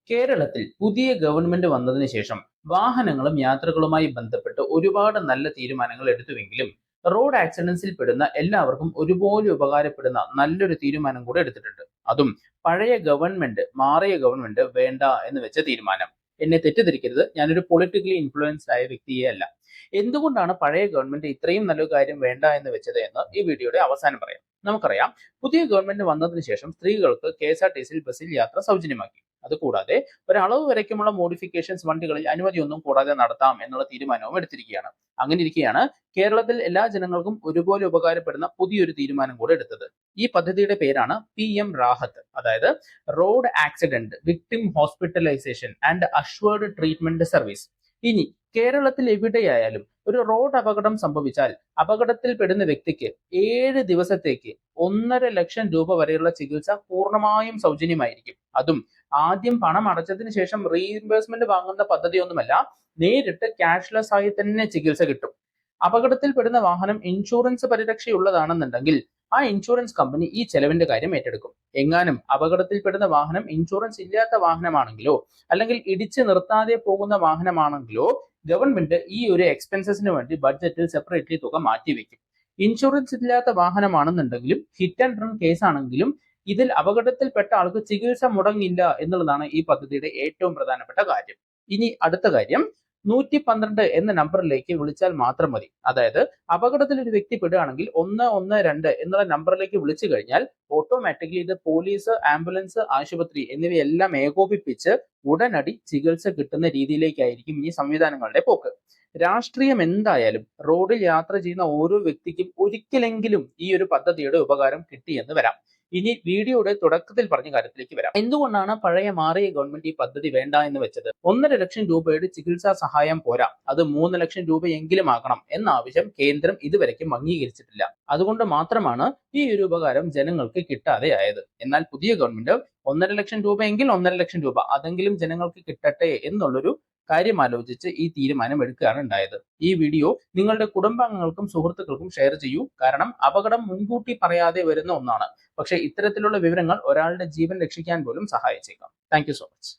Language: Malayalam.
കേരളത്തിൽ പുതിയ ഗവൺമെന്റ് വന്നതിന് ശേഷം വാഹനങ്ങളും യാത്രകളുമായി ബന്ധപ്പെട്ട് ഒരുപാട് നല്ല തീരുമാനങ്ങൾ എടുത്തുവെങ്കിലും റോഡ് ആക്സിഡൻസിൽ പെടുന്ന എല്ലാവർക്കും ഒരുപോലെ ഉപകാരപ്പെടുന്ന നല്ലൊരു തീരുമാനം കൂടെ എടുത്തിട്ടുണ്ട്. അതും പഴയ ഗവൺമെന്റ് മാറിയ ഗവൺമെന്റ് വേണ്ട എന്ന് വെച്ച തീരുമാനം. എന്നെ തെറ്റിദ്ധരിക്കരുത്, ഞാനൊരു പൊളിറ്റിക്കലി ഇൻഫ്ലുവൻസ്ഡ് ആയ വ്യക്തിയെ അല്ല. എന്തുകൊണ്ടാണ് പഴയ ഗവൺമെന്റ് ഇത്രയും നല്ലൊരു കാര്യം വേണ്ട എന്ന് വെച്ചത് എന്ന് ഈ വീഡിയോയുടെ അവസാനം പറയാം. നമുക്കറിയാം, പുതിയ ഗവൺമെന്റ് വന്നതിന് ശേഷം സ്ത്രീകൾക്ക് KSRTC ബസ്സിൽ യാത്ര സൗജന്യമാക്കി. അതുകൂടാതെ ഒരളവ് വരയ്ക്കുമുള്ള മോഡിഫിക്കേഷൻസ് വണ്ടികളിൽ അനുമതിയൊന്നും കൂടാതെ നടത്താം എന്നുള്ള തീരുമാനവും എടുത്തിരിക്കുകയാണ്. അങ്ങനെ ഇരിക്കെയാണ് കേരളത്തിൽ എല്ലാ ജനങ്ങൾക്കും ഒരുപോലെ ഉപകാരപ്പെടുന്ന പുതിയൊരു തീരുമാനം കൂടെ എടുത്തത്. ഈ പദ്ധതിയുടെ പേരാണ് PM റാഹത്ത്, അതായത് road accident victim hospitalisation and assured treatment service. ഇനി കേരളത്തിൽ എവിടെയായാലും ഒരു റോഡ് അപകടം സംഭവിച്ചാൽ അപകടത്തിൽ പെടുന്ന വ്യക്തിക്ക് 7 ദിവസത്തേക്ക് 1,50,000 രൂപ വരെയുള്ള ചികിത്സ പൂർണ്ണമായും സൗജന്യമായിരിക്കും. അതും ആദ്യം പണം അടച്ചതിന് ശേഷം റീഇംബേഴ്സ്മെന്റ് വാങ്ങുന്ന പദ്ധതിയൊന്നുമല്ല, നേരിട്ട് ക്യാഷ്ലെസ് ആയി തന്നെ ചികിത്സ കിട്ടും. അപകടത്തിൽ പെടുന്ന വാഹനം ഇൻഷുറൻസ് പരിരക്ഷയുള്ളതാണെന്നുണ്ടെങ്കിൽ ആ ഇൻഷുറൻസ് കമ്പനി ഈ ചെലവിന്റെ കാര്യം ഏറ്റെടുക്കും. എങ്ങാനും അപകടത്തിൽപ്പെടുന്ന വാഹനം ഇൻഷുറൻസ് ഇല്ലാത്ത വാഹനമാണെങ്കിലോ അല്ലെങ്കിൽ ഇടിച്ച് നിർത്താതെ പോകുന്ന വാഹനമാണെങ്കിലോ ഗവൺമെന്റ് ഈ ഒരു എക്സ്പെൻസസിന് വേണ്ടി ബഡ്ജറ്റിൽ സെപ്പറേറ്റ്ലി തുക മാറ്റിവെക്കും. ഇൻഷുറൻസ് ഇല്ലാത്ത വാഹനമാണെന്നുണ്ടെങ്കിലും ഹിറ്റ് ആൻഡ് റൺ കേസ് ആണെങ്കിലും ഇതിൽ അപകടത്തിൽപ്പെട്ട ആൾക്ക് ചികിത്സ മുടങ്ങില്ല എന്നുള്ളതാണ് ഈ പദ്ധതിയുടെ ഏറ്റവും പ്രധാനപ്പെട്ട കാര്യം. ഇനി അടുത്ത കാര്യം, 112 എന്ന നമ്പറിലേക്ക് വിളിച്ചാൽ മാത്രം മതി. അതായത് അപകടത്തിൽ ഒരു വ്യക്തി പെടുകയാണെങ്കിൽ 112 എന്നുള്ള നമ്പറിലേക്ക് വിളിച്ചു കഴിഞ്ഞാൽ ഓട്ടോമാറ്റിക്കലി ഇത് പോലീസ്, ആംബുലൻസ്, ആശുപത്രി എന്നിവയെല്ലാം ഏകോപിപ്പിച്ച് ഉടനടി ചികിത്സ കിട്ടുന്ന രീതിയിലേക്കായിരിക്കും ഈ സംവിധാനങ്ങളുടെ പോക്ക്. രാഷ്ട്രീയം എന്തായാലും റോഡിൽ യാത്ര ചെയ്യുന്ന ഓരോ വ്യക്തിക്കും ഒരിക്കലെങ്കിലും ഈ ഒരു പദ്ധതിയുടെ ഉപകാരം കിട്ടിയെന്ന് വരാം. ഇനി വീഡിയോയുടെ തുടക്കത്തിൽ പറഞ്ഞ കാര്യത്തിലേക്ക് വരാം. എന്തുകൊണ്ടാണ് പഴയ മാറിയ ഗവൺമെന്റ് ഈ പദ്ധതി വേണ്ട എന്ന് വെച്ചത്? 1,50,000 രൂപയുടെ ചികിത്സാ സഹായം പോരാ, അത് 3,00,000 രൂപയെങ്കിലും ആക്കണം എന്ന ആവശ്യം കേന്ദ്രം ഇതുവരെയ്ക്കും അംഗീകരിച്ചിട്ടില്ല. അതുകൊണ്ട് മാത്രമാണ് ഈ ഒരു ഉപകാരം ജനങ്ങൾക്ക് കിട്ടാതെ ആയത്. എന്നാൽ പുതിയ ഗവൺമെന്റ് 1,50,000 രൂപയെങ്കിൽ 1,50,000 രൂപ അതെങ്കിലും ജനങ്ങൾക്ക് കിട്ടട്ടെ എന്നുള്ളൊരു കാര്യം ആലോചിച്ച് ഈ തീരുമാനം എടുക്കുകയാണ് ഉണ്ടായത്. ഈ വീഡിയോ നിങ്ങളുടെ കുടുംബാംഗങ്ങൾക്കും സുഹൃത്തുക്കൾക്കും ഷെയർ ചെയ്യൂ. കാരണം അപകടം മുൻകൂട്ടി പറയാതെ വരുന്ന ഒന്നാണ്. പക്ഷേ ഇത്തരത്തിലുള്ള വിവരങ്ങൾ ഒരാളുടെ ജീവൻ രക്ഷിക്കാൻ പോലും സഹായിച്ചേക്കാം. Thank you so much.